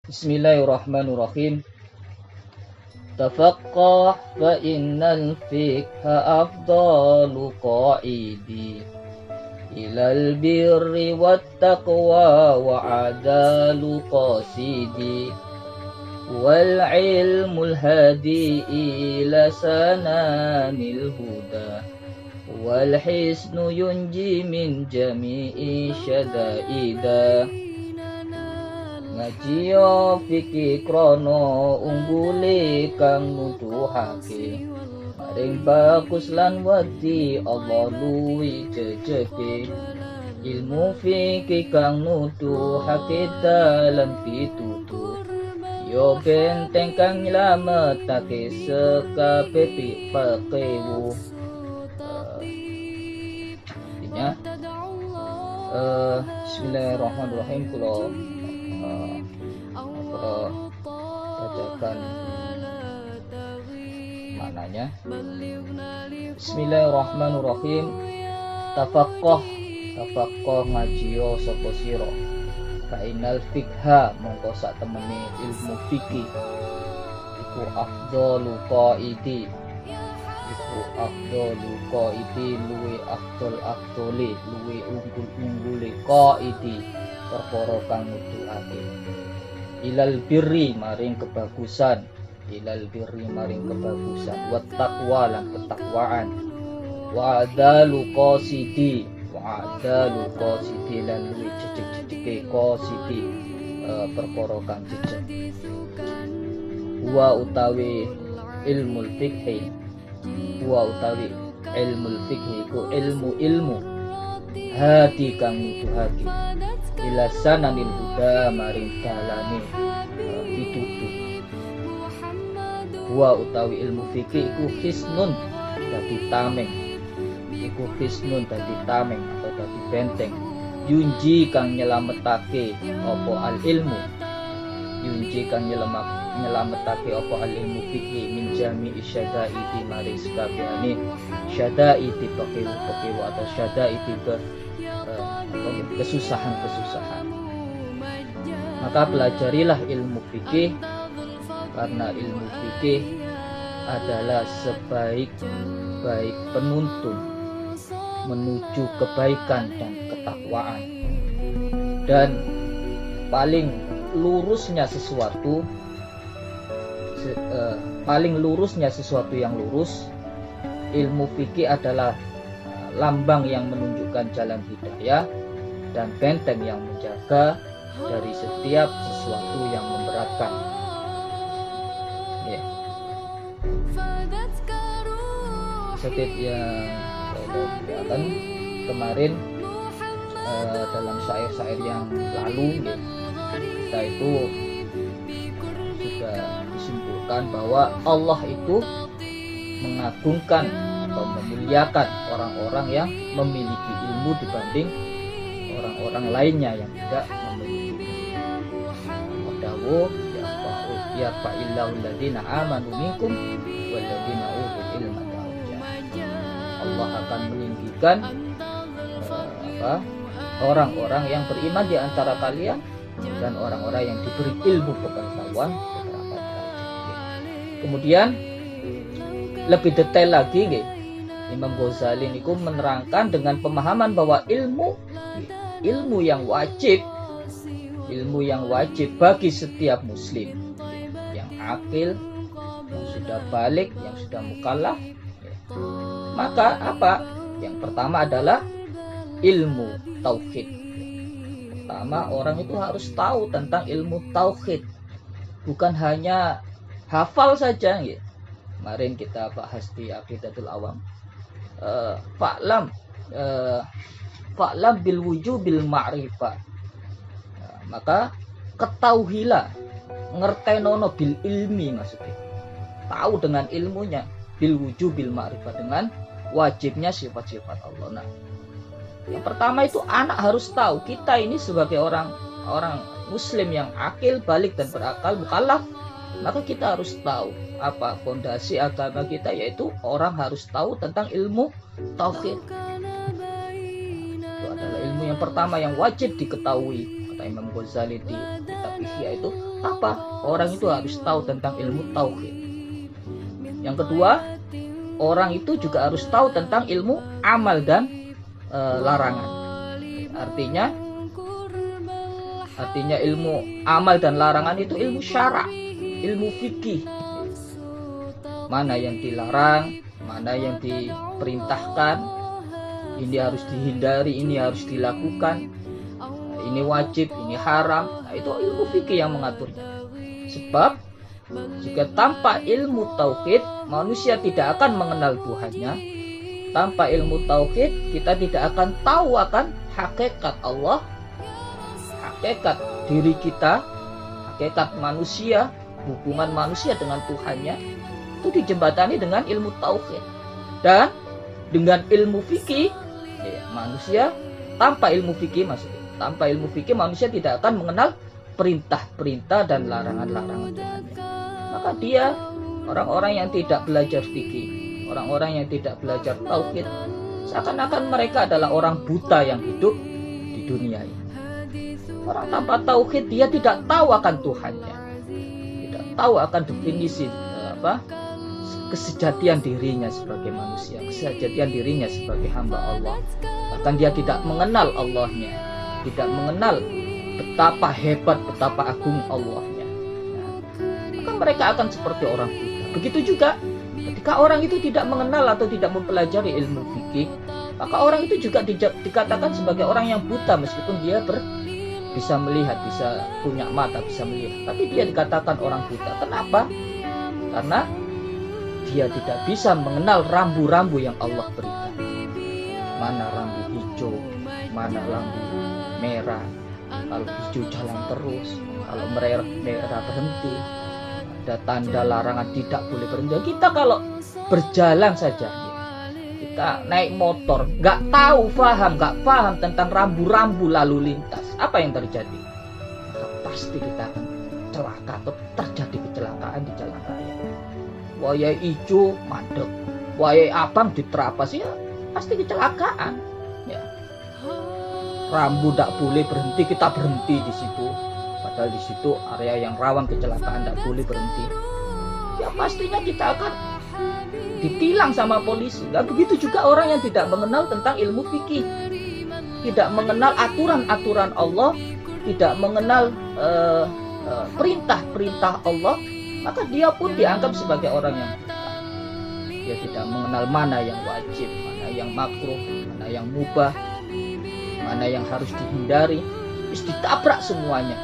Bismillahirrahmanirrahim. Tafaqqah fa innal fiqha afdalu qa'idi ilal birri wat taqwa wa adalu qasidi wal ilmul hadi ila sananil huda wal hisnu yunji min jami'i syada'ida. Ngajiyo fikih krono unggule kang nuduhake maring bagus lan wedi Allah luwi jejeke ilmu fikih kang nuduhake dalam pitutur yo benteng kang nyelametake sekabeh pakewu. Artinya Bismillahirrahmanirrahim. Kalau bacakan maknanya. Bismillahirrahmanirrahim. Tafaqqah ngajiyo sapa sira kainal fikha mongko sak temene ilmu fikih iku afdalu qaidi luwe afdole luwe unggule qaidi perkara kang nuduhake ilal birri maring kebagusan wat taqwa lan ketakwaan wa adalu qasidi lan luwi jejeg-jejege qasidi perkara kang jejeg wa utawi ilmul fikhi ku ilmu hati kang nuduhake ila sananil huda maring dalane pitutur. Wa utawi ilmu fikih iku hisnun dadi tameng atau dadi benteng yunji kang nyelametake apa al ilmu fikih min jami'i syada'idi maring sakabehane syada'idi pekewu atau syada'idi kesusahan. Maka pelajarilah ilmu fikih karena ilmu fikih adalah sebaik-baik penuntun menuju kebaikan dan ketakwaan, dan paling lurusnya sesuatu yang lurus. Ilmu fikih adalah lambang yang menunjukkan jalan hidayah dan benteng yang menjaga dari setiap sesuatu yang memberatkan. Seperti yang kelihatan kemarin dalam syair-syair yang lalu, kita itu sudah disimpulkan bahwa Allah itu mengagungkan atau memuliakan orang-orang yang memiliki ilmu dibanding orang-orang lainnya yang tidak memiliki ilmu. Wadawu yarfa'illahu alladziina aamanu minkum walladziina utul ilma darajat. Allah akan meninggikan orang-orang yang beriman di antara kalian dan orang-orang yang diberi ilmu pengetahuan beberapa derajat. Kemudian lebih detail lagi, Imam Ghazali niku menerangkan dengan pemahaman bahwa ilmu yang wajib bagi setiap muslim yang akil, yang sudah balik, yang sudah mukallaf. Maka apa? Yang pertama adalah ilmu tauhid. Pertama, orang itu harus tahu tentang ilmu tauhid, bukan hanya hafal saja. Kemarin kita bahas di Aqidatul Awam. Fa'lam bil wujubil ma'rifah. Maka ketahuilah, ngertenono bil ilmi, maksudnya tahu dengan ilmunya, bil wujubil ma'rifah, dengan wajibnya sifat-sifat Allah. Nah, yang pertama itu anak harus tahu, kita ini sebagai orang muslim yang akil, balik dan berakal, mukallaf, maka kita harus tahu apa fondasi agama kita, yaitu orang harus tahu tentang ilmu tauhid. Itu adalah ilmu yang pertama yang wajib diketahui, kata Imam Ghazali di kitab fikih, yaitu apa? Orang itu harus tahu tentang ilmu tauhid. Yang kedua, orang itu juga harus tahu tentang ilmu amal dan larangan. Artinya ilmu amal dan larangan itu ilmu syara', ilmu fikih. Mana yang dilarang, mana yang diperintahkan, ini harus dihindari, ini harus dilakukan, ini wajib, ini haram. Nah, itu ilmu fikih yang mengaturnya. Sebab jika tanpa ilmu tauhid, manusia tidak akan mengenal Tuhannya. Tanpa ilmu tauhid, kita tidak akan tahu akan hakikat Allah, hakikat diri kita, hakikat manusia, hubungan manusia dengan Tuhannya. Itu dijembatani dengan ilmu tauhid. Dan dengan ilmu fikih, manusia tanpa ilmu fikih, tanpa ilmu fikih manusia tidak akan mengenal perintah-perintah dan larangan-larangan Tuhannya. Maka dia, orang-orang yang tidak belajar fikih, orang-orang yang tidak belajar tauhid, seakan-akan mereka adalah orang buta yang hidup di dunia ini. Orang tanpa tauhid, dia tidak tahu akan Tuhannya, tidak tahu akan definisi kesejatian dirinya sebagai manusia, kesejatian dirinya sebagai hamba Allah. Bahkan dia tidak mengenal Allahnya, tidak mengenal betapa hebat, betapa agung Allahnya. Maka mereka akan seperti orang buta. Begitu juga ketika orang itu tidak mengenal atau tidak mempelajari ilmu fikih, maka orang itu juga dikatakan sebagai orang yang buta, meskipun dia bisa melihat, bisa punya mata, bisa melihat, tapi dia dikatakan orang buta. Kenapa? Karena dia tidak bisa mengenal rambu-rambu yang Allah berikan. Mana rambu hijau, mana rambu merah. Kalau hijau jalan terus, kalau merah berhenti. Ada tanda larangan tidak boleh berhenti. Kita kalau berjalan saja, kita naik motor, nggak paham tentang rambu-rambu lalu lintas, apa yang terjadi? Pasti kita akan celaka atau terjadi kecelakaan di jalan raya. Wayai hijau mandek, wayai abang diterabas, ya pasti kecelakaan. Ya. Rambu tidak boleh berhenti, kita berhenti di situ. Padahal di situ area yang rawan kecelakaan, tidak boleh berhenti. Ya pastinya kita akan ditilang sama polisi. Dan begitu juga orang yang tidak mengenal tentang ilmu fikih, tidak mengenal aturan-aturan Allah, tidak mengenal perintah-perintah Allah, maka dia pun dianggap sebagai orang yang buta. Dia tidak mengenal mana yang wajib, mana yang makruh, mana yang mubah, mana yang harus dihindari. Terus ditabrak semuanya.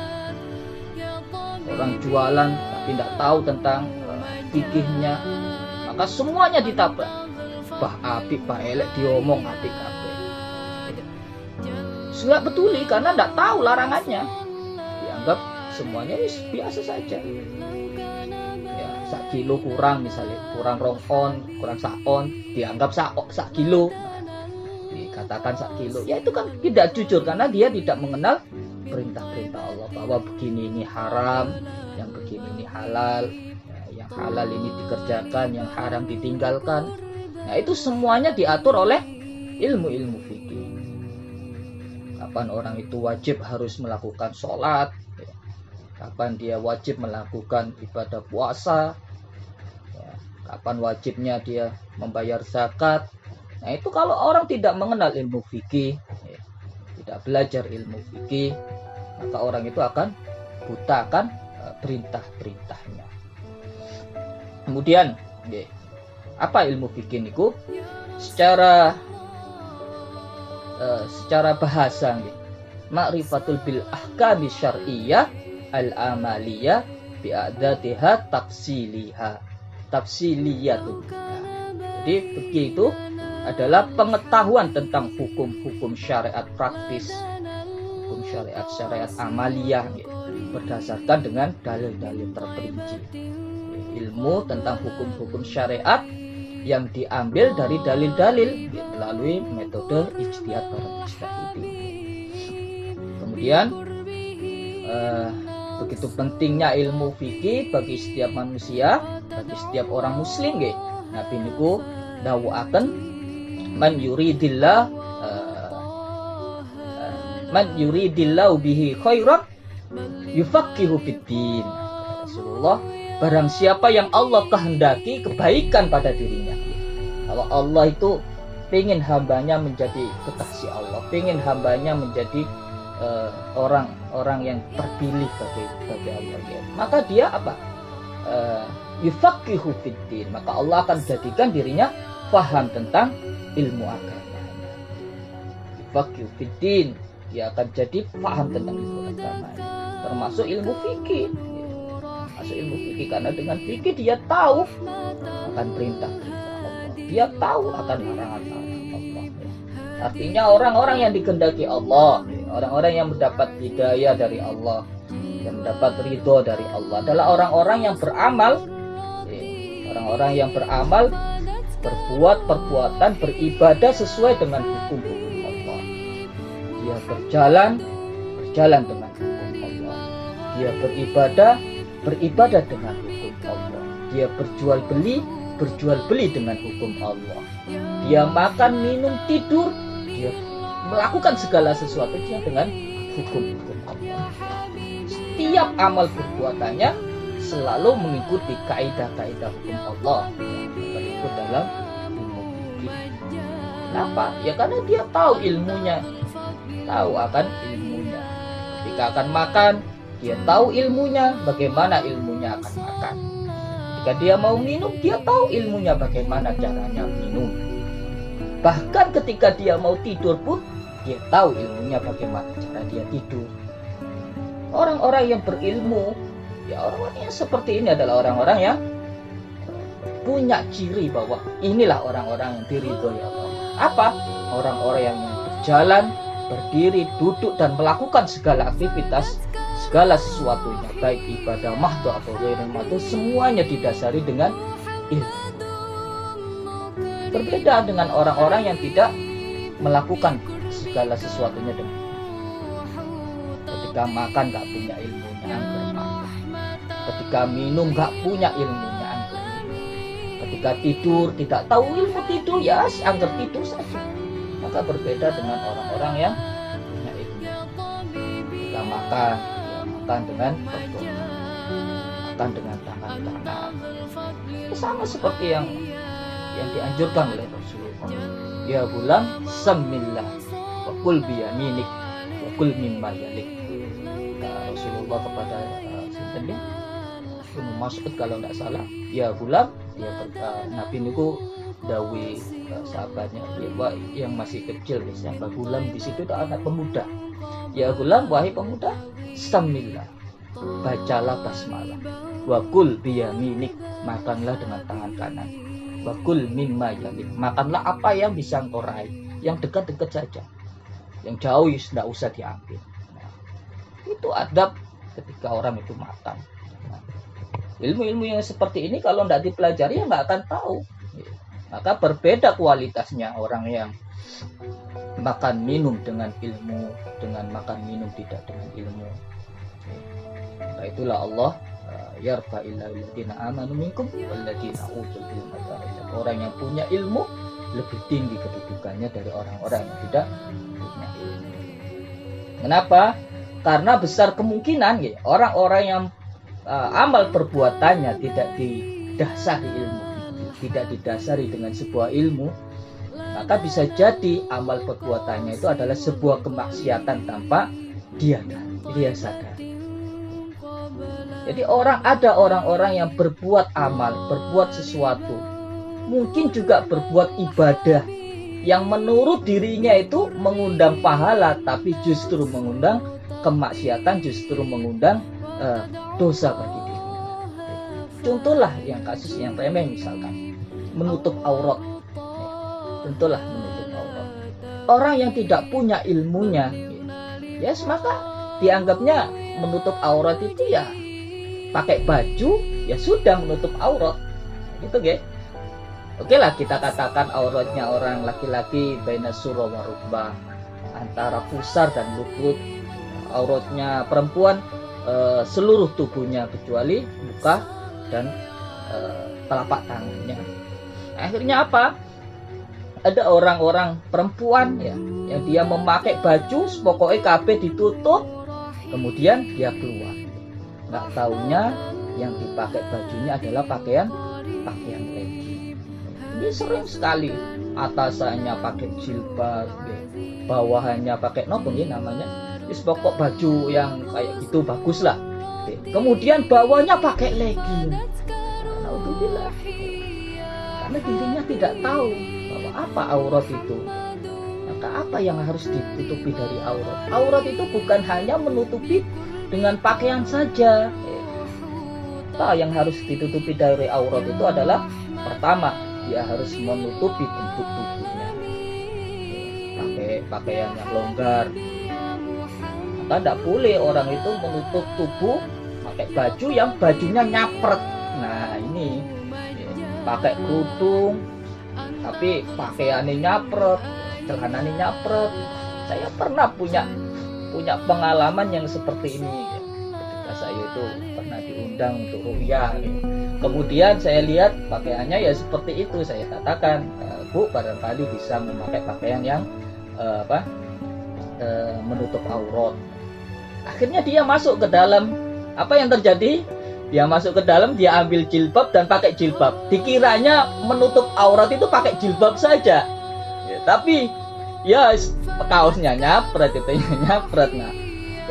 Orang jualan tapi tidak tahu tentang fikihnya, maka semuanya ditabrak. Bah apik, bah elek diomong apik kabeh. Sudah betuli karena tidak tahu larangannya. Dianggap semuanya biasa saja. Ya, 1 kilo kurang misalnya, kurang rong-on, kurang sak-on, dianggap sak kilo. Dikatakan 1 kilo. Ya itu kan tidak jujur karena dia tidak mengenal perintah-perintah Allah, bahwa begini ini haram, yang begini ini halal, ya, yang halal ini dikerjakan, yang haram ditinggalkan. Nah itu semuanya diatur oleh ilmu-ilmu fikih. Kapan orang itu wajib harus melakukan sholat, ya. Kapan dia wajib melakukan ibadah puasa, ya. Kapan wajibnya dia membayar zakat. Nah itu kalau orang tidak mengenal ilmu fikih, ya, tidak belajar ilmu fikih, maka orang itu akan buta akan perintah-perintahnya. Kemudian, apa ilmu fikih niku? Secara bahasa, ma'rifatul bil ahkami syar'iyyah al-amaliyah bi'adatiha tafsiliyatun. Jadi fikih itu adalah pengetahuan tentang hukum-hukum syariat praktis, hukum syariat amaliyah, berdasarkan dengan dalil-dalil terperinci. Ilmu tentang hukum-hukum syariat yang diambil dari dalil-dalil melalui metode ijtihad bareng mujtahidin. Kemudian begitu pentingnya ilmu fikih bagi setiap manusia, bagi setiap orang muslim nggih. Nabi niku dawuhaken man yuridillahu bihi khairan yufaqihu fiddin. Rasulullah, barang siapa yang Allah kehendaki kebaikan pada dirinya. Kalau Allah itu pengen hambanya menjadi kekasih Allah, pengen hambanya menjadi orang-orang yang terpilih bagi Allah, ya. Maka dia apa? Yufaqihu fiddin. Maka Allah akan jadikan dirinya paham tentang ilmu agama. Yufaqihu fiddin, dia akan jadi paham tentang ilmu agama, termasuk ilmu fikih. Masuk ilmu fikih, karena dengan fikih dia tahu akan perintah-perintah Allah, dia tahu akan larangan-larangan Allah. Artinya orang-orang yang dikehendaki Allah, orang-orang yang mendapat hidayah dari Allah, yang mendapat ridho dari Allah adalah orang-orang yang beramal, orang-orang yang beramal, berbuat perbuatan, beribadah sesuai dengan hukum-hukum Allah. Dia berjalan dengan hukum Allah. Dia beribadah dengan hukum Allah. Dia berjual beli dengan hukum Allah. Dia makan, minum, tidur, dia melakukan segala sesuatunya dengan hukum-hukum Allah. Setiap amal perbuatannya selalu mengikuti kaidah-kaidah hukum Allah yang berikut dalam ilmu fikih. Kenapa? Ya karena dia tahu ilmunya, tahu akan ilmunya. Ketika akan makan, dia tahu ilmunya, bagaimana ilmunya akan makan. Ketika dia mau minum, dia tahu ilmunya bagaimana caranya minum. Bahkan ketika dia mau tidur pun, dia tahu ilmunya bagaimana cara dia tidur. Orang-orang yang berilmu, ya orang-orang yang seperti ini adalah orang-orang yang punya ciri bahwa inilah orang-orang yang diridhoi Allah. Apa? Orang-orang yang berjalan, berdiri, duduk, dan melakukan segala aktivitas, segala sesuatunya, baik ibadah mahdhu atau ghairul mahdhu, semuanya didasari dengan ilmu. Berbeda dengan orang-orang yang tidak melakukan segala sesuatunya dengan ketika makan gak punya ilmunya, angger makan. Ketika minum gak punya ilmunya, angger minum. Ketika tidur tidak tahu ilmu tidur, ya angger tidur saja. Maka berbeda dengan orang-orang yang punya ilmu. Ketika makan, ya makan dengan perut, makan dengan tangan. Sama seperti yang dianjurkan oleh Rasulullah. Ya gulam, samillah wa kul biyaminik wa kul mimma yalik. Rasulullah kepada sinten Ibnu Mas'ud kalau tidak salah, ya gulam, ya Nabi niku dawi sahabatnya, yang masih kecil, siapa gulam di situ itu anak pemuda. Ya gulam, wahai pemuda, samillah, bacalah basmalah, wa kul biyaminik, makanlah dengan tangan kanan, wa kul mimma yalik, makanlah apa yang bisa engkau raih, yang dekat-dekat saja, yang jauh tidak usah diambil. Itu adab ketika orang itu makan. Ilmu-ilmu yang seperti ini kalau tidak dipelajari ya nggak akan tahu. Maka berbeda kualitasnya orang yang makan minum dengan ilmu dengan makan minum tidak dengan ilmu. Nah, itulah Allah yarfa'il ladzina amanu minkum walladzina utul ilma darajat. Orang yang punya ilmu lebih tinggi kedudukannya dari orang-orang yang tidak punya ilmu. Kenapa? Karena besar kemungkinan ya, orang-orang yang amal perbuatannya tidak didasari ilmu, tidak didasari dengan sebuah ilmu, maka bisa jadi amal perbuatannya itu adalah sebuah kemaksiatan tanpa dia sadar. Jadi ada orang-orang yang berbuat amal, berbuat sesuatu, mungkin juga berbuat ibadah yang menurut dirinya itu mengundang pahala, tapi justru mengundang kemaksiatan, justru mengundang dosa bagi dirinya. Contohlah yang kasus yang remeh, misalkan menutup aurat. Contohlah menutup aurat. Orang yang tidak punya ilmunya, ya maka dianggapnya menutup aurat itu ya pakai baju, ya sudah menutup aurat. Gitu, guys. Oke lah, kita katakan auratnya orang laki-laki baina surah wa rukbah, antara pusar dan lutut. Auratnya perempuan seluruh tubuhnya kecuali muka dan telapak tangannya. Akhirnya apa? Ada orang-orang perempuan ya yang dia memakai baju pokoknya kabeh ditutup, Kemudian dia keluar, nggak taunya yang dipakai bajunya adalah pakaian legging. Ini sering sekali, atasannya pakai jilbab, bawahannya pakai nopo namanya, pokok baju yang kayak gitu bagus lah. Kemudian bawahnya pakai legging. Alhamdulillah, karena dirinya tidak tahu bahwa apa aurat itu. Maka apa yang harus ditutupi dari aurat? Aurat itu bukan hanya menutupi dengan pakaian saja. Yang harus ditutupi dari aurat itu adalah, pertama, dia harus menutupi bentuk tubuhnya, pakai pakaian yang longgar. Maka tidak boleh orang itu menutup tubuh pakai baju yang bajunya nyapret. Nah ini pakai kerudung tapi pakaiannya nyapret, celananya nyapret. Saya pernah punya pengalaman yang seperti ini. Ketika saya itu pernah diundang untuk ru'yah, kemudian saya lihat pakaiannya ya seperti itu. Saya katakan, Bu, barangkali bisa memakai pakaian yang menutup aurat. Akhirnya dia masuk ke dalam. Apa yang terjadi? Dia masuk ke dalam, dia ambil jilbab dan pakai jilbab. Dikiranya menutup aurat itu pakai jilbab saja. Ya, tapi ya kaosnya nyapret, itu nyapret. Nah,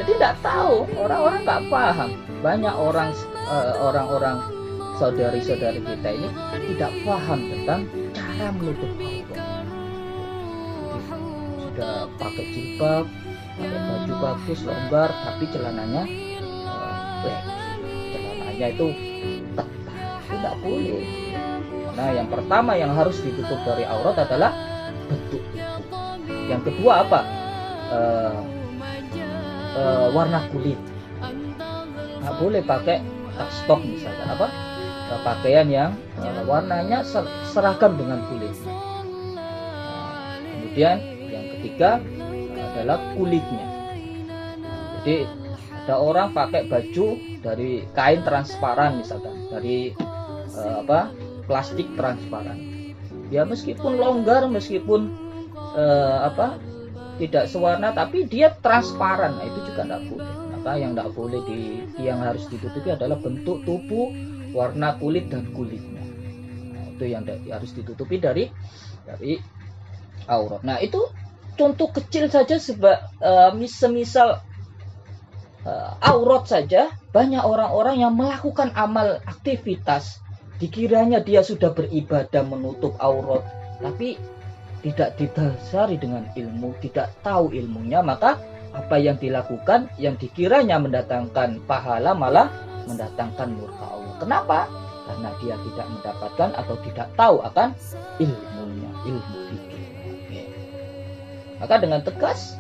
jadi tidak tahu, orang-orang nggak paham. Banyak orang-orang saudari-saudari kita ini tidak paham tentang cara menutup aurat. Sudah pakai jilbab, pakai baju bagus, longgar, tapi celananya celananya itu ketat, tidak boleh. Nah, yang pertama yang harus ditutup dari aurat adalah bentuk tubuh. Yang kedua apa? Warna kulit. Nggak boleh pakai stok misalkan pakaian yang warnanya seragam dengan kulit. Kemudian yang ketiga adalah kulitnya. Jadi ada orang pakai baju dari kain transparan misalkan, dari plastik transparan. Ya meskipun longgar, meskipun tidak sewarna, tapi dia transparan. Nah, itu juga tidak boleh. Maka yang tidak boleh yang harus ditutupi adalah bentuk tubuh, warna kulit dan kulitnya. Nah, itu yang harus ditutupi dari aurat. Nah, itu contoh kecil saja, semisal aurat saja. Banyak orang-orang yang melakukan amal aktivitas, dikiranya dia sudah beribadah menutup aurat, tapi tidak didasari dengan ilmu, tidak tahu ilmunya. Maka apa yang dilakukan, yang dikiranya mendatangkan pahala, malah mendatangkan murka Allah. Kenapa? Karena dia tidak mendapatkan atau tidak tahu akan ilmunya, ilmu fikih. Maka dengan tegas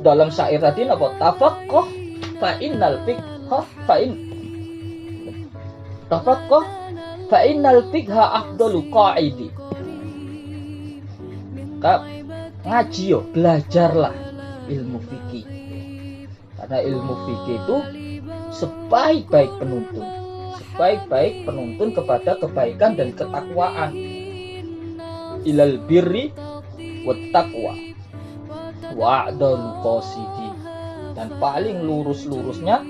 dalam syair tadi tafaqqah fa innal fiqha tafaqqah fa innal fiqha afdalu qaidi. Ngaji yo, belajarlah ilmu fikih. Karena ilmu fikih itu sebaik-baik penuntun kepada kebaikan dan ketakwaan. Ilal birri wat taqwa wa'dal qasidi, dan paling lurus-lurusnya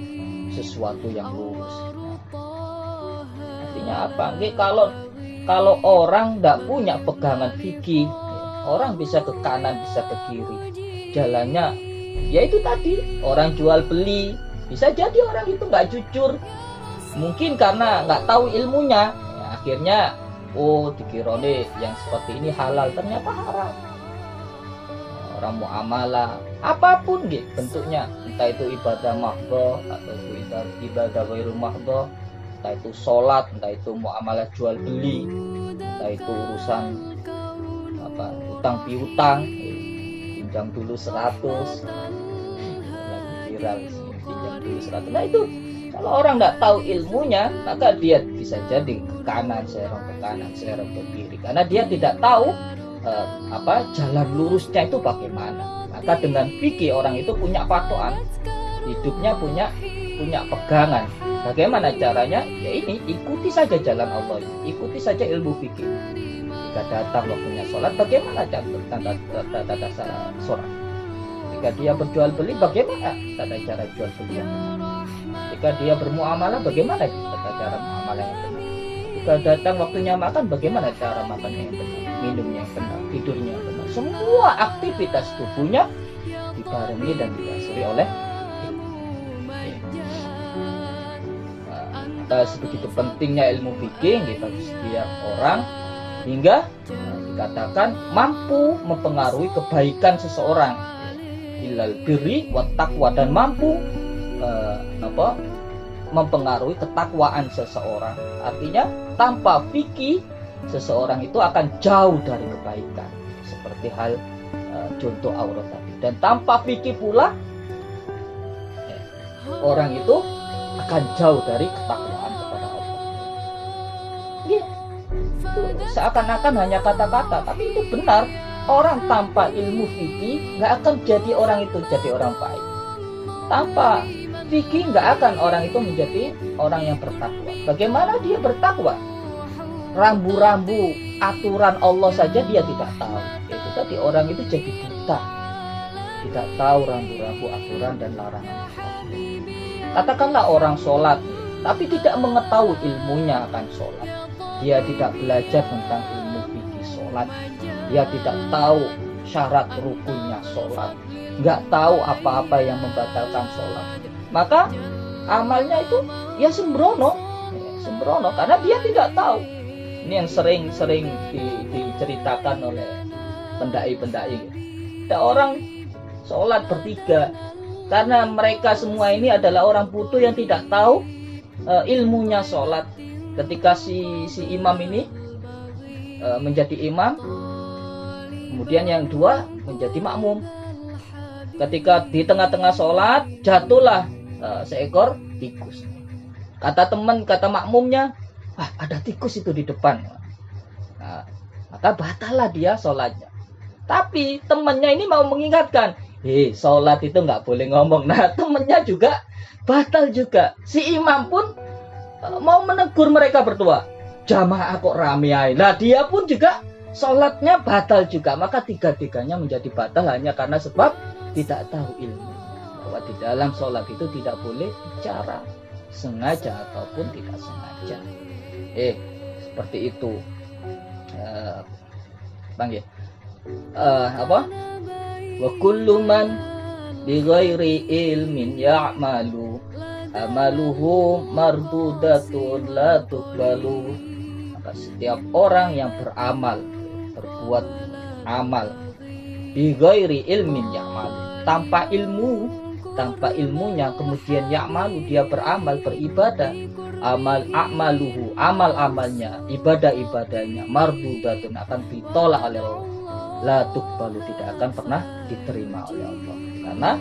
sesuatu yang lurus. Artinya apa? Kalau orang tidak punya pegangan fikih, orang bisa ke kanan, bisa ke kiri. Jalannya yaitu tadi, orang jual beli. Bisa jadi orang itu nggak jujur, mungkin karena nggak tahu ilmunya. Akhirnya dikirone yang seperti ini halal, ternyata haram. Orang muamalah apapun bentuknya, entah itu ibadah mahdhah atau itu ibadah ghairul mahdhah, entah itu sholat, entah itu muamalah jual beli, entah itu urusan utang piutang, pinjam dulu 100, lagi viral pinjam dulu 100. Nah itu kalau orang nggak tahu ilmunya, maka dia bisa jadi ke kanan serong ke kanan, serong ke kiri, karena dia tidak tahu jalan lurusnya itu bagaimana. Maka dengan fikih orang itu punya patokan, hidupnya punya pegangan. Bagaimana caranya? Ya ini, ikuti saja jalan Allah, ikuti saja ilmu fikih. Jika datang waktunya sholat, bagaimana tata dasar sholat? Ketika Ketika dia berjual beli, bagaimana tata cara jual beli yang benar? Ketika dia bermuamalah, bagaimana tata cara muamalah yang benar? Ketika datang waktunya makan, bagaimana cara makannya yang benar, minumnya yang benar, tidurnya yang benar? Semua aktivitas tubuhnya dibarengi dan didasari oleh sebegitu pentingnya ilmu fikih bagi setiap orang, hingga dikatakan mampu mempengaruhi kebaikan seseorang, ilal birri wat taqwa, dan mampu mempengaruhi ketakwaan seseorang. Artinya tanpa fikih seseorang itu akan jauh dari kebaikan, seperti hal contoh aurat tadi. Dan tanpa fikih pula orang itu akan jauh dari ketakwaan kepada Allah. Seakan-akan hanya kata-kata, tapi itu benar. Orang tanpa ilmu fikih nggak akan jadi orang itu jadi orang baik. Tanpa fikih nggak akan orang itu menjadi orang yang bertakwa. Bagaimana dia bertakwa? Rambu-rambu aturan Allah saja dia tidak tahu. Itu tadi orang itu jadi buta, tidak tahu rambu-rambu aturan dan larangan Allah. Katakanlah orang sholat, tapi tidak mengetahui ilmunya akan sholat. Dia tidak belajar tentang ilmu fikih sholat. Dia tidak tahu syarat rukunnya sholat. Nggak tahu apa-apa yang membatalkan sholat. Maka amalnya itu ya sembrono. Sembrono karena dia tidak tahu. Ini yang sering diceritakan oleh pendai-pendai. Ada orang sholat bertiga. Karena mereka semua ini adalah orang butuh yang tidak tahu ilmunya sholat. Ketika si imam ini menjadi imam, kemudian yang dua menjadi makmum. Ketika di tengah-tengah sholat, jatuhlah seekor tikus. Kata makmumnya, ada tikus itu di depan. Nah, maka batallah dia sholatnya. Tapi temannya ini mau mengingatkan, sholat itu nggak boleh ngomong. Nah, temennya juga batal juga. Si imam pun mau menegur mereka berdua. Jamaah kok rame aja. Nah, dia pun juga sholatnya batal juga. Maka tiga-tiganya menjadi batal hanya karena sebab tidak tahu ilmu. Bahwa di dalam sholat itu tidak boleh bicara, sengaja ataupun tidak sengaja. Seperti itu. Wa kullu man bi ghairi ilmin ya'malu amaluhu mardudatun la tuqbalu. Maka setiap orang yang beramal, berbuat amal bi ghairi ilmin ya'malu, tanpa ilmunya kemudian ya'malu, dia beramal, beribadah, amal-amalnya, ibadah-ibadahnya mardudatun, akan ditolak oleh Allah. La tuqbalu, tidak akan pernah diterima oleh Allah. Karena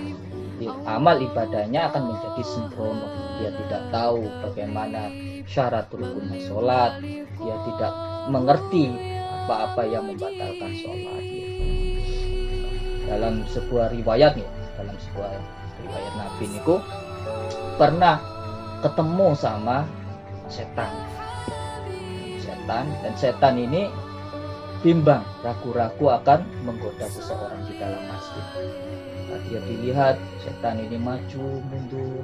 amal ibadahnya akan menjadi sembrono. Dia tidak tahu bagaimana syarat rukunnya sholat. Dia tidak mengerti apa-apa yang membatalkan sholat. Dalam sebuah riwayat Nabi niku pernah ketemu sama setan, dan setan ini bimbang, ragu-ragu akan menggoda seseorang di dalam masjid. Dia dilihat setan ini maju mundur,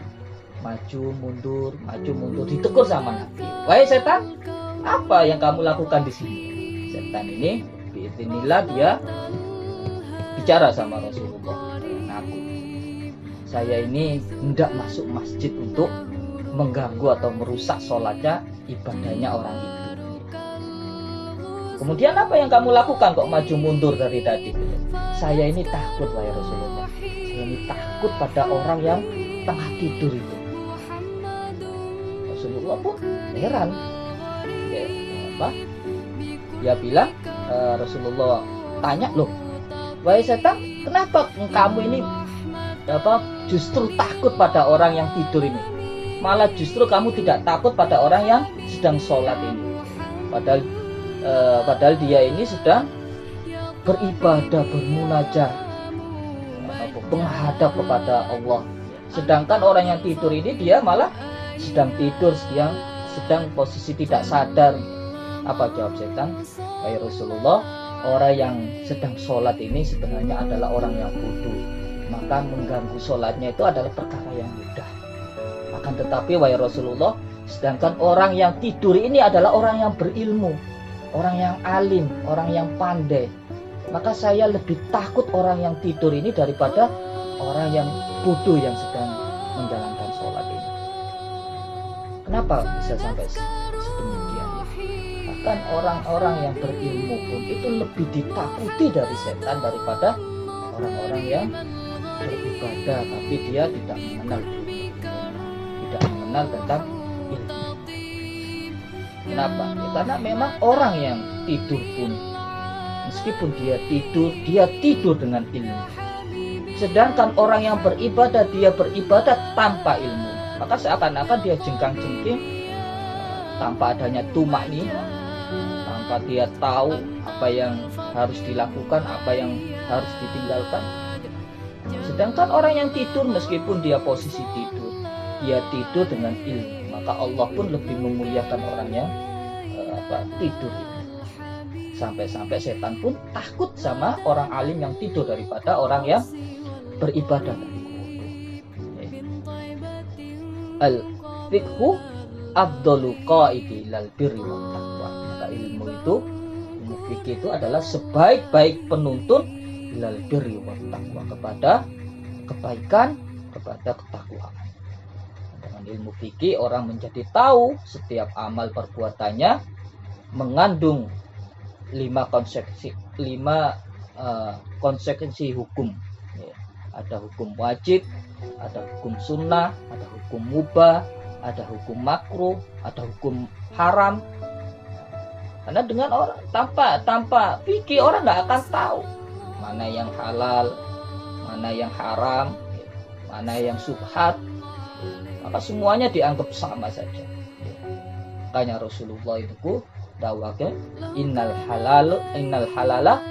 ditegur sama Nabi. Wahai setan, apa yang kamu lakukan di sini? Setan ini biiznillah dia bicara sama Rasulullah. Saya ini hendak masuk masjid untuk mengganggu atau merusak sholatnya, ibadahnya orang itu. Kemudian apa yang kamu lakukan kok maju mundur dari tadi? Saya ini takut, wahai Rasulullah. Saya ini takut pada orang yang tengah tidur itu. Rasulullah pun heran. Dia bilang, Rasulullah tanya, loh, wahai setan, kenapa kamu ini justru takut pada orang yang tidur ini? Malah justru kamu tidak takut pada orang yang sedang sholat ini. Padahal dia ini sedang beribadah, bermunajat, menghadap kepada Allah. Sedangkan orang yang tidur ini dia malah sedang tidur, sedang posisi tidak sadar. Apa jawab setan? Wahai Rasulullah, orang yang sedang sholat ini sebenarnya adalah orang yang bodoh. maka mengganggu sholatnya itu adalah perkara yang mudah. Akan tetapi wahai Rasulullah, sedangkan orang yang tidur ini adalah orang yang berilmu, orang yang alim, orang yang pandai. Maka saya lebih takut orang yang tidur ini daripada orang yang bodoh yang sedang menjalankan sholat ini. Kenapa bisa sampai sedemikian? Bahkan orang-orang yang berilmu pun itu lebih ditakuti dari setan daripada orang-orang yang beribadah tapi dia tidak mengenal ilmu, tidak mengenal tentang ilmu. Kenapa? Ya, karena memang orang yang tidur pun, meskipun dia tidur dengan ilmu. Sedangkan orang yang beribadah, dia beribadah tanpa ilmu. Maka seakan-akan dia jengkang-jengking tanpa adanya tumakninah, tanpa dia tahu apa yang harus dilakukan, apa yang harus ditinggalkan. Sedangkan orang yang tidur, meskipun dia posisi tidur, dia tidur dengan ilmu. Maka Allah pun lebih memuliakan orang yang tidur itu. Sampai-sampai setan pun takut sama orang alim yang tidur daripada orang yang beribadah. Al-fiqhu afdalu qaidi ilal birri wat taqwa. Maka ilmu fikih itu adalah sebaik-baik penuntun ilal birri wat taqwa, kepada kebaikan, kepada ketakwaan. Dengan ilmu fikih orang menjadi tahu setiap amal perbuatannya mengandung 5 konsekuensi hukum. Ada hukum wajib, ada hukum sunnah, ada hukum mubah, ada hukum makruh, ada hukum haram. Karena dengan orang tanpa fikih orang nggak akan tahu mana yang halal, mana yang haram, mana yang subhat. Maka semuanya dianggap sama saja. Makanya Rasulullah itu dakwakan innal halala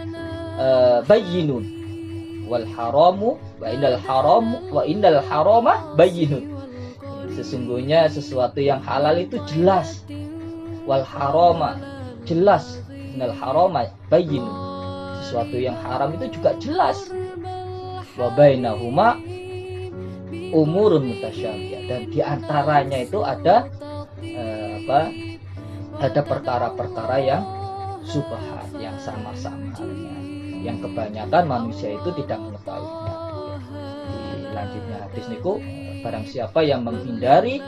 bayyinun wal haramu wa innal harama bayyinun. Sesungguhnya sesuatu yang halal itu jelas, wal harama jelas, innal harama bayyinun. Sesuatu yang haram itu juga jelas. Wa bainahuma umurun mutasyabihah, dan di antaranya itu ada ada perkara-perkara yang subhat, yang sama-sama halnya, yang kebanyakan manusia itu tidak mengetahuinya. Di lanjutnya hadis niku, barang siapa yang menghindari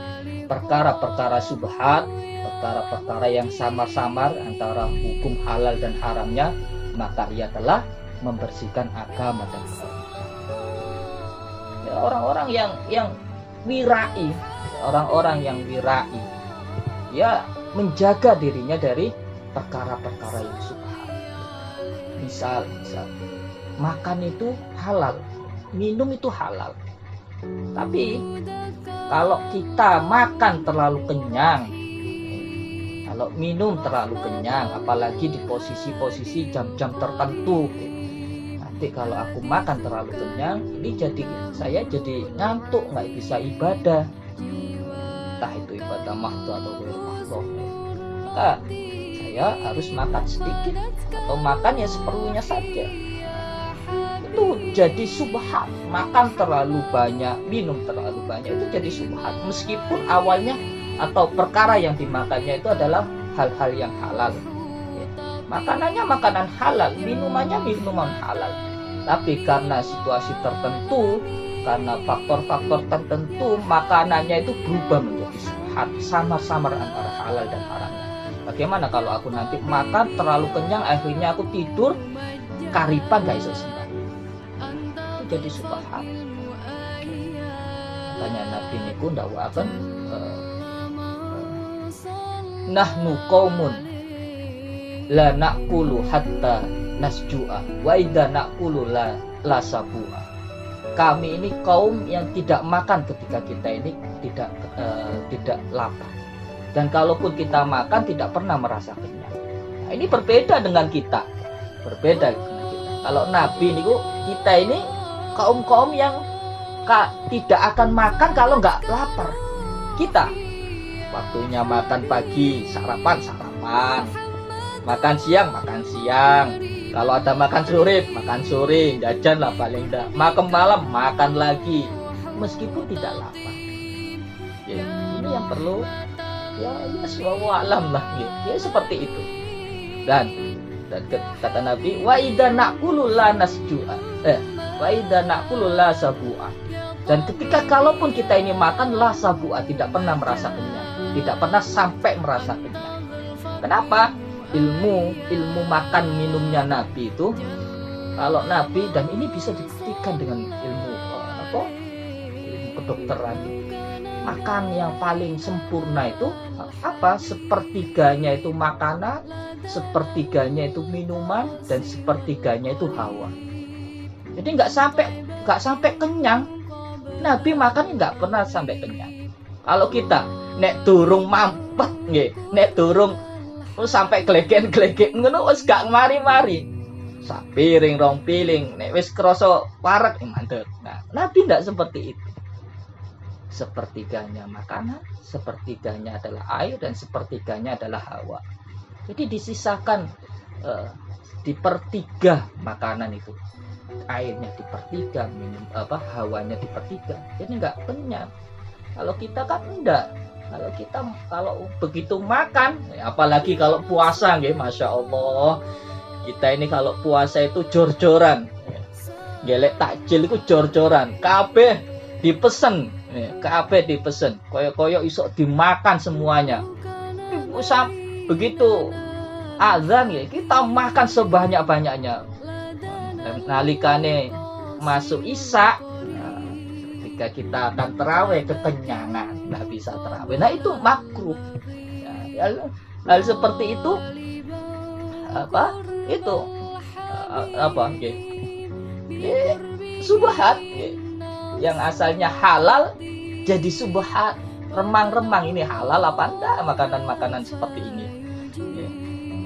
perkara-perkara subhat, perkara-perkara yang samar-samar antara hukum halal dan haramnya, maka ia telah membersihkan agama dan kebajikan. Ya, orang-orang yang wirai, orang-orang yang wirai, ya menjaga dirinya dari perkara-perkara yang subhat. Misal makan itu halal, minum itu halal. Tapi kalau kita makan terlalu kenyang, kalau minum terlalu kenyang, apalagi di posisi-posisi jam-jam tertentu, nanti kalau aku makan terlalu kenyang, ini saya jadi ngantuk, nggak bisa ibadah. Entah itu ibadah mahdoh atau ghair mahdoh. Maka saya harus makan sedikit atau makan ya seperlunya saja. Itu jadi subhat. Makan terlalu banyak, minum terlalu banyak, itu jadi subhat. Meskipun awalnya atau perkara yang dimakannya itu adalah hal-hal yang halal. Ya. Makanannya makanan halal, minumannya minuman halal. Tapi karena situasi tertentu, karena faktor-faktor tertentu, makanannya itu berubah menjadi subhat, samar-samar antara halal dan haramnya. Bagaimana kalau aku nanti makan terlalu kenyang, akhirnya aku tidur karipan gak iso sempat, itu jadi subhat. Makanya Nabi niku ndawuhaken nahnu qaumun la naqulu hatta nasju'a wa idza naqulu la sabu'a. Kami ini kaum yang tidak makan ketika kita ini tidak lapar. Dan kalaupun kita makan tidak pernah merasa kenyang. Nah, ini berbeda dengan kita. Berbeda dengan kita. Kalau Nabi niku, kita ini kaum-kaum yang tidak akan makan kalau nggak lapar. Kita waktunya makan pagi, sarapan, makan siang, Kalau ada makan sore, jajan lah paling enggak. Makan malam, makan lagi. Meskipun tidak lapar. Ya, ini yang perlu ya alam lah ya seperti itu. Dan kata Nabi, wa idza naqulu la nasju'a. Wa idza naqulu la sabu'a. Dan ketika kalaupun kita ini makan la sabu'a, tidak pernah merasa kenyang, tidak pernah sampai merasa kenyang. Kenapa? Ilmu makan minumnya Nabi itu, kalau Nabi, dan ini bisa dibuktikan dengan ilmu kedokteran, makan yang paling sempurna itu apa? Sepertiganya itu makanan, sepertiganya itu minuman, dan sepertiganya itu hawa. Jadi nggak sampai kenyang. Nabi makan nggak pernah sampai kenyang. Kalau kita nek durung mampet nggih, nek durung sampai glegen-glegen ngono wis gak mari-mari. Sak piring rong piring nek wis krasa wareg mandeg. Nah, Nabi ndak seperti itu. Sepertiganya makanan, sepertiganya adalah air, dan sepertiganya adalah hawa. Jadi disisakan dipertiga makanan itu. Airnya dipertiga, hawanya dipertiga. Jadi nggak kenyang. Kalau kita kan enggak. Kalau begitu makan, apalagi kalau puasa, nggih, masya Allah, kita ini kalau puasa itu jor-joran, gelek takjil itu jor-joran, kabeh dipesen, koyo isok dimakan semuanya. Begitu azan ya, kita makan sebanyak-banyaknya. Nalikane masuk isya, ketika kita akan terawih kekenyangan, nggak bisa terawih. Nah itu makruh. Hal seperti itu subhat, yang asalnya halal jadi subhat, remang-remang. Ini halal apa enggak makanan-makanan seperti ini?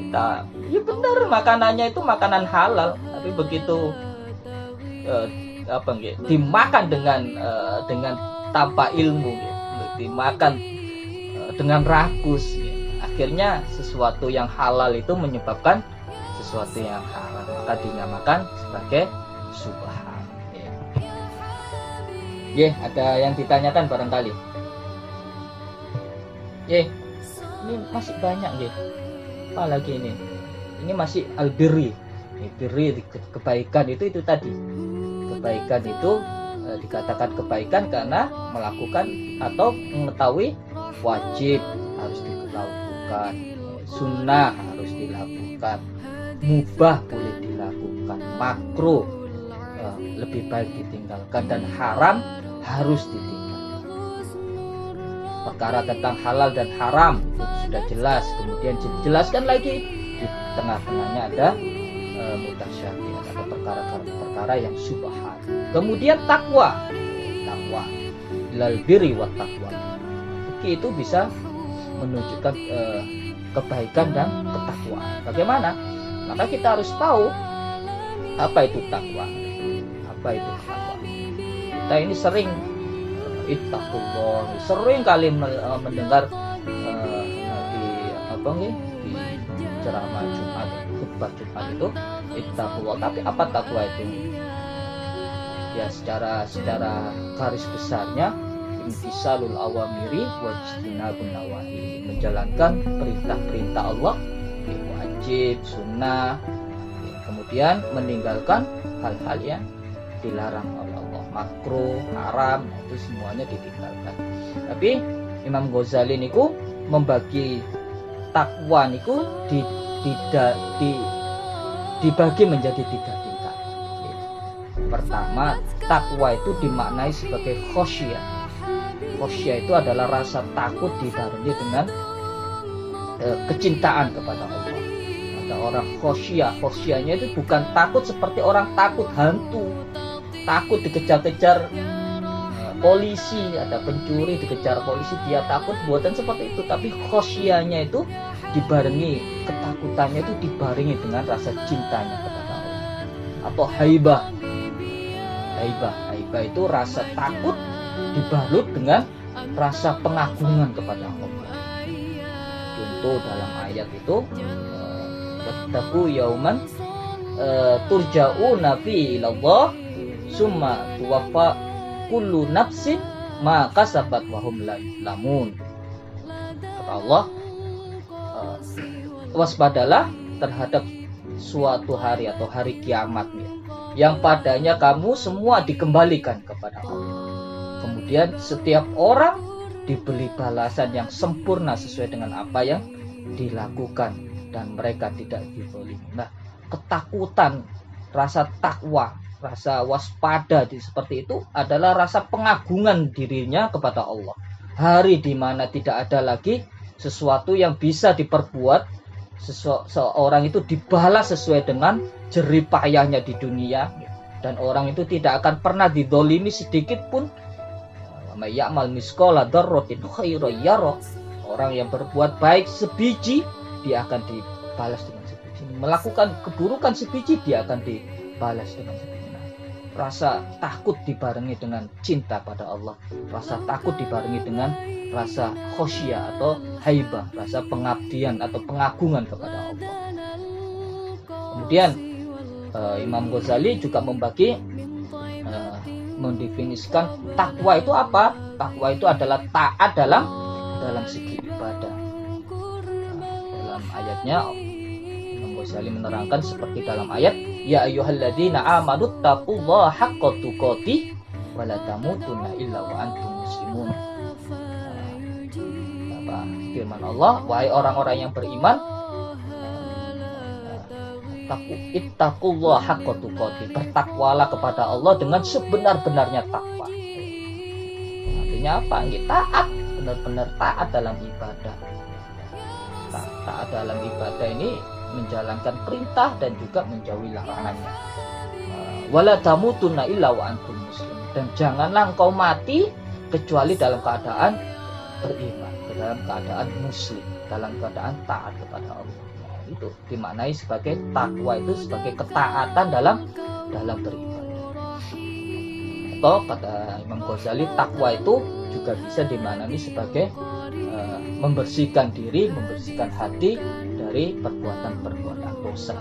Kita benar, makanannya itu makanan halal, tapi begitu dimakan dengan tanpa ilmu, dimakan dengan rakus, akhirnya sesuatu yang halal itu menyebabkan sesuatu yang haram, maka dinamakan sebagai subhat. Ada yang ditanyakan barangkali? Ini masih banyak apa lagi ini? Ini masih albirri. Birri, kebaikan itu tadi. Kebaikan itu dikatakan kebaikan karena melakukan atau mengetahui wajib harus dilakukan, sunnah harus dilakukan, mubah boleh dilakukan, makruh lebih baik ditinggalkan, dan haram harus ditinggalkan. Perkara tentang halal dan haram itu sudah jelas. Kemudian dijelaskan lagi di tengah-tengahnya ada mutasyabihat, ada perkara-perkara yang subhat. Kemudian takwa ilal birri wat taqwa, itu bisa menunjukkan kebaikan dan ketakwaan. Bagaimana? Maka kita harus tahu apa itu takwa, apa itu takwa. Kita ini sering ittaqullah, sering kali mendengar di ceramah Jumat, khutbah Jumat itu ittaqullah. Tapi apa takwa itu? Ya secara garis besarnya imtisalul awamiri wa ijtinabun nawahi, menjalankan perintah-perintah Allah, wajib, sunnah, kemudian meninggalkan hal-hal yang dilarang oleh Allah, makruh, haram, itu semuanya ditinggalkan. Tapi Imam Ghazali niku membagi takwa niku dibagi menjadi 3 tingkat. Pertama, takwa itu dimaknai sebagai khosyah. Khosyah itu adalah rasa takut dibarengi dengan kecintaan kepada Allah. Ada orang khosyahnya itu bukan takut seperti orang takut hantu, takut dikejar-kejar polisi, ada pencuri dikejar polisi, dia takut, buatan seperti itu. Tapi khosyahnya itu dibarengi, ketakutannya itu dibarengi dengan rasa cintanya kepada Allah. Atau haibah itu rasa takut dibalut dengan rasa pengagungan kepada Allah. Contoh dalam ayat itu, wattaqu yauman turja'una fi ilallah summa tuwaffa kullu nafsin ma kasabat wa hum la yuzlamun. Kata Allah, waspadalah terhadap suatu hari atau hari kiamat yang padanya kamu semua dikembalikan kepada Allah. Kemudian setiap orang diberi balasan yang sempurna sesuai dengan apa yang dilakukan dan mereka tidak dizalimi. Nah, ketakutan, rasa takwa, rasa waspada seperti itu adalah rasa pengagungan dirinya kepada Allah. Hari di mana tidak ada lagi sesuatu yang bisa diperbuat, seorang itu dibalas sesuai dengan jerih payahnya di dunia, dan orang itu tidak akan pernah didolimi sedikit pun. Ya'mal misqala dzarratin khairan yarah. Orang yang berbuat baik sebiji, dia akan dibalas dengan sebiji. Melakukan keburukan sebiji, dia akan dibalas dengan sebiji. Rasa takut dibarengi dengan cinta pada Allah, rasa takut dibarengi dengan rasa khosyah atau haibah, rasa pengabdian atau pengagungan kepada Allah. Kemudian Imam Ghazali juga mendefinisikan takwa itu apa? Takwa itu adalah taat dalam segi ibadah. Dalam ayatnya Imam Ghazali menerangkan seperti dalam ayat, ya ayyuhalladzina amanu taqullaha haqqa tuqatih wa la tamutunna illa wa antum muslimun. Firman Allah, wahai orang-orang yang beriman, ittaqullaha haqqa tuqatih, bertakwalah kepada Allah dengan sebenar-benarnya takwa. Artinya apa? Taat, benar-benar taat dalam ibadah. Taat dalam ibadah ini menjalankan perintah dan juga menjauhi larangannya. Wala tamutunna illa wa antum muslimun, dan janganlah engkau mati kecuali dalam keadaan beriman, dalam keadaan muslim, dalam keadaan taat kepada Allah. Itu dimaknai sebagai takwa, itu sebagai ketaatan dalam beribadah. Atau kata Imam Ghazali, takwa itu juga bisa dimaknai sebagai membersihkan diri, membersihkan hati dari perbuatan-perbuatan dosa.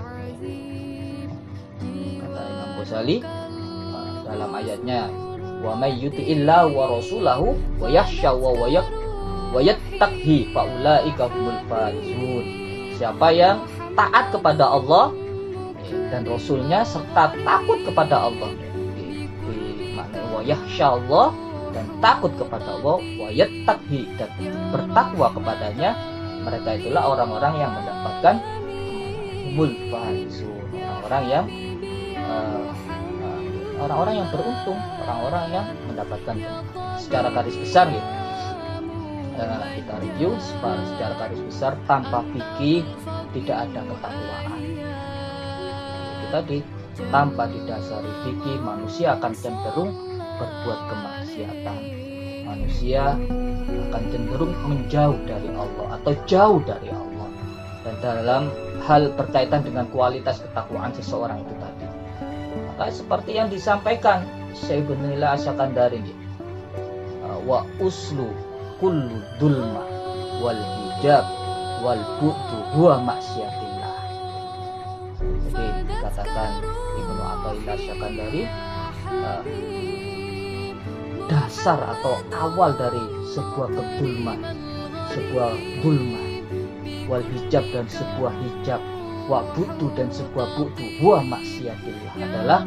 Kata Imam Ghazali dalam ayatnya, wa may yuti'illahu wa rasulahu wa yakhsha wa yattaqhi fa ulaika humul faizun. Siapa yang taat kepada Allah dan Rasulnya serta takut kepada Allah, dimaknai wa yakhsha Allah, dan takut kepada Allah, wa yattaqhi, dan bertakwa kepadanya, mereka itulah orang-orang yang mendapatkan humul faizun, orang-orang yang beruntung, orang-orang yang mendapatkan secara garis besar gitu. Kita review secara garis besar, tanpa fikih tidak ada ketakwaan. Itu tadi, tanpa didasari fikih manusia akan cenderung berbuat kemaksiatan. Manusia akan cenderung menjauh dari Allah atau jauh dari Allah. Dan dalam hal berkaitan dengan kualitas ketakwaan seseorang itu tadi, maka seperti yang disampaikan Syekh Ibnullah Asyakandari, wa uslu kullu dulma wal hijab wal bu'du huwa maksiatillah. Jadi dikatakan Ibnu Athaillah Asyakandari, dasar atau awal dari sebuah kedulman, sebuah dulma, wal hijab dan sebuah hijab, wa bu'du dan sebuah bu'du, huwa maksiatillah, adalah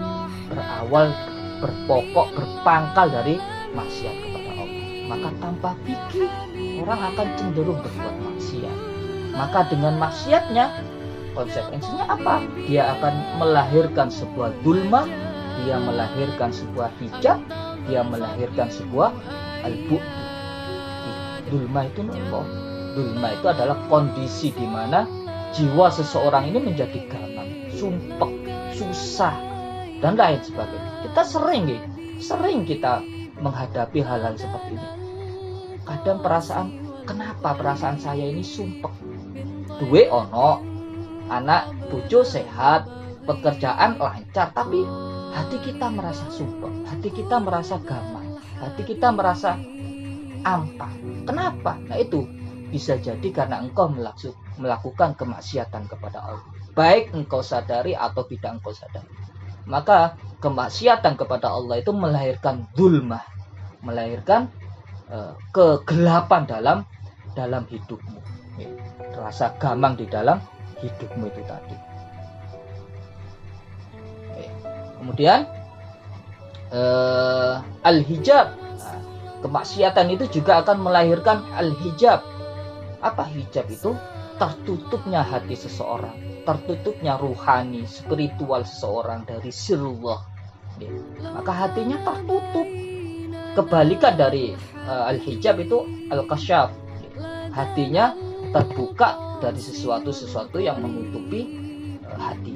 berawal, berpokok, berpangkal dari maksiat kepada Allah. Maka tanpa fikih orang akan cenderung berbuat maksiat. Maka dengan maksiatnya, konsekuensinya apa? Dia akan melahirkan sebuah dulma, dia melahirkan sebuah hijab, dia melahirkan sebuah al-bu'd. Dulma itu apa? Dulma itu adalah kondisi di mana jiwa seseorang ini menjadi gamang, sumpek, susah, dan lain sebagainya. Kita sering kita menghadapi hal-hal seperti ini. Kadang kenapa perasaan saya ini sumpek? Duwe ono, anak bojo sehat, pekerjaan lancar, tapi hati kita merasa sumpek, hati kita merasa gamang, hati kita merasa ampa. Kenapa? Nah itu bisa jadi karena engkau melakukan kemaksiatan kepada Allah. baik engkau sadari atau tidak engkau sadari. Maka kemaksiatan kepada Allah itu melahirkan zulmah, melahirkan kegelapan dalam hidupmu, rasa gamang di dalam hidupmu itu tadi. Kemudian al-hijab, kemaksiatan itu juga akan melahirkan al-hijab. Apa hijab itu? Tertutupnya hati seseorang, tertutupnya ruhani, spiritual seseorang dari sirullah. Maka hatinya tertutup. Kebalikan dari al-hijab itu al-kasyaf. Hatinya terbuka dari sesuatu yang menutupi hati.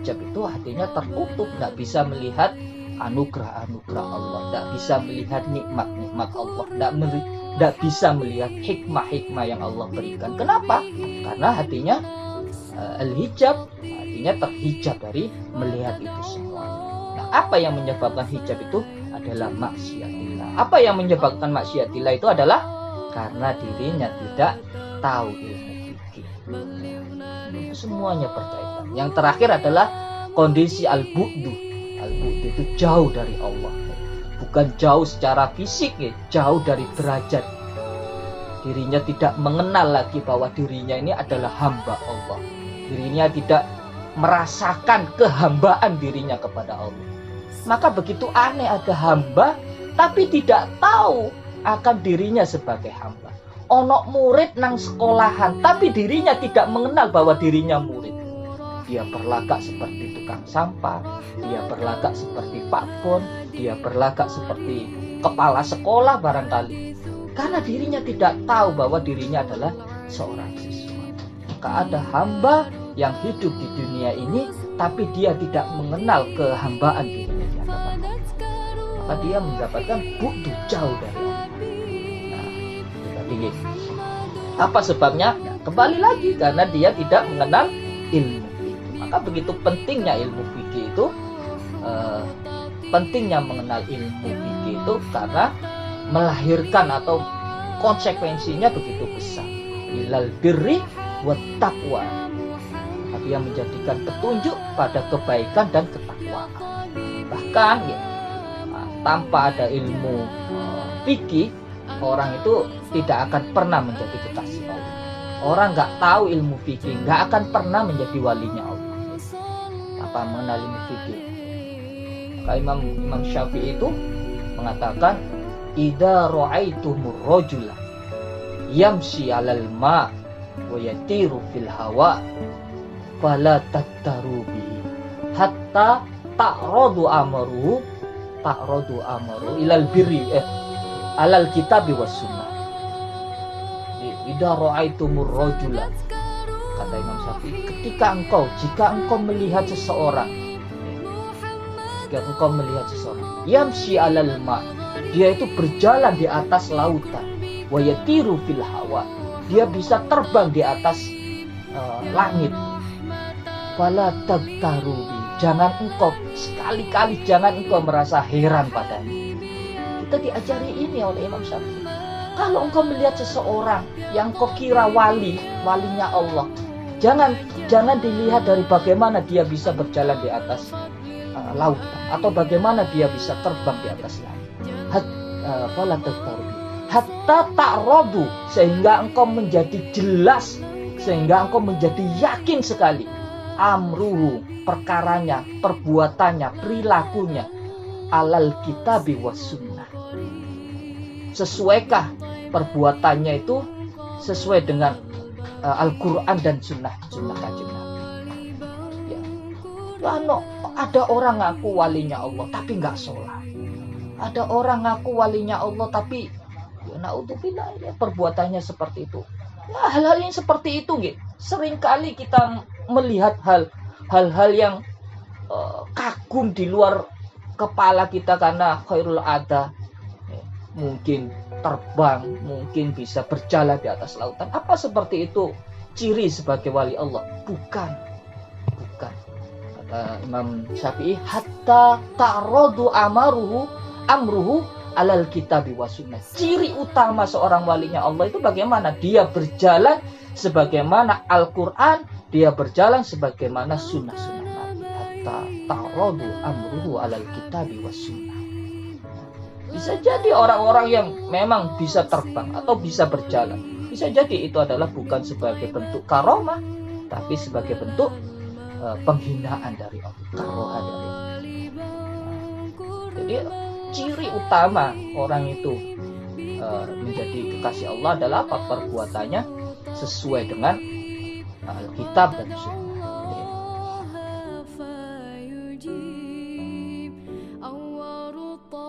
Hijab itu hatinya tertutup, tidak bisa melihat anugerah-anugerah Allah, tidak bisa melihat nikmat-nikmat Allah, tidak bisa melihat hikmah-hikmah yang Allah berikan. Kenapa? Karena hatinya al-hijab, hatinya terhijab dari melihat itu semua. Nah, apa yang menyebabkan hijab itu adalah maksiatillah. Apa yang menyebabkan maksiatillah itu adalah karena dirinya tidak tahu ilmu fikih. Semuanya berkaitan. Yang terakhir adalah kondisi al-bu'du. Al-bu'du itu jauh dari Allah. Bukan jauh secara fisik, jauh dari derajat. Dirinya tidak mengenal lagi bahwa dirinya ini adalah hamba Allah. Dirinya tidak merasakan kehambaan dirinya kepada Allah. Maka begitu aneh ada hamba tapi tidak tahu akan dirinya sebagai hamba. Ono murid nang sekolahan tapi dirinya tidak mengenal bahwa dirinya murid. Dia berlagak seperti tukang sampah, dia berlagak seperti Pak Bon, dia berlagak seperti kepala sekolah barangkali. Karena dirinya tidak tahu bahwa dirinya adalah seorang siswa. Maka ada hamba yang hidup di dunia ini tapi dia tidak mengenal kehambaan dirinya di hadapan Allah. Maka dia mendapatkan bu'du, jauh dari Allah. Nah, jadi apa sebabnya? Ya, kembali lagi karena dia tidak mengenal ilmu. Maka begitu pentingnya ilmu fikih itu, pentingnya mengenal ilmu fikih itu karena melahirkan atau konsekuensinya begitu besar. Ilal birri wat taqwa. Dia menjadikan petunjuk pada kebaikan dan ketakwaan. Bahkan ya, tanpa ada ilmu fikih, orang itu tidak akan pernah menjadi kekasih Allah. Orang nggak tahu ilmu fikih, nggak akan pernah menjadi walinya Allah tanpa mengenal ilmu fikih. Maka Imam Syafi'i itu mengatakan, idza ra'aitumur rajula yamshi 'alal ma' wa yatiru fil hawa fala tattaru bihi hatta ta'radu amruhu ilal birri alal kitabi was sunnah. Idza ra'aitumur rajula, kata Imam Syafi'i, jika engkau melihat seseorang, yamshi 'alal ma', dia itu berjalan di atas lautan, wa yatiru fil hawa, dia bisa terbang di atas langit. Fala tattarubi, jangan engkau sekali-kali merasa heran padanya. Kita diajari ini oleh Imam Syafi'i. Kalau engkau melihat seseorang yang kau kira walinya Allah, jangan dilihat dari bagaimana dia bisa berjalan di atas lautan atau bagaimana dia bisa terbang di atas langit. Fala tattarubi hatta ta'radu, sehingga engkau menjadi jelas, sehingga engkau menjadi yakin sekali amruhu, perkaranya, perbuatannya, perilakunya alal kitabi was sunnah. Sesuaikah perbuatannya itu sesuai dengan Al-Quran dan sunnah Kanjeng Nabi? Ya. Ada orang ngaku walinya Allah tapi nggak sholat. Ada orang ngaku walinya Allah tapi ya naudzubillah, ya, perbuatannya seperti itu. Ya, hal-hal yang seperti itu, gitu. Seringkali kita melihat hal-hal yang kagum di luar kepala kita karena khairul ada, mungkin terbang, mungkin bisa berjalan di atas lautan. Apa seperti itu ciri sebagai wali Allah? Bukan. Kata Imam Syafi'i, hatta ta'radu amruhu alal kitabi was sunnah. Ciri utama seorang walinya Allah itu bagaimana? Dia berjalan sebagaimana Al-Quran dia berjalan sebagaimana sunnah-sunnah Nabi, hatta ta'radu amruhu alal kitabi was sunnah. Bisa jadi orang-orang yang memang bisa terbang atau bisa berjalan, bisa jadi itu adalah bukan sebagai bentuk karomah, tapi sebagai bentuk penghinaan dari Allah, karoha dari Allah. Jadi ciri utama orang itu menjadi kekasih Allah adalah apa? Perbuatannya sesuai dengan Alkitab dan Sunnah.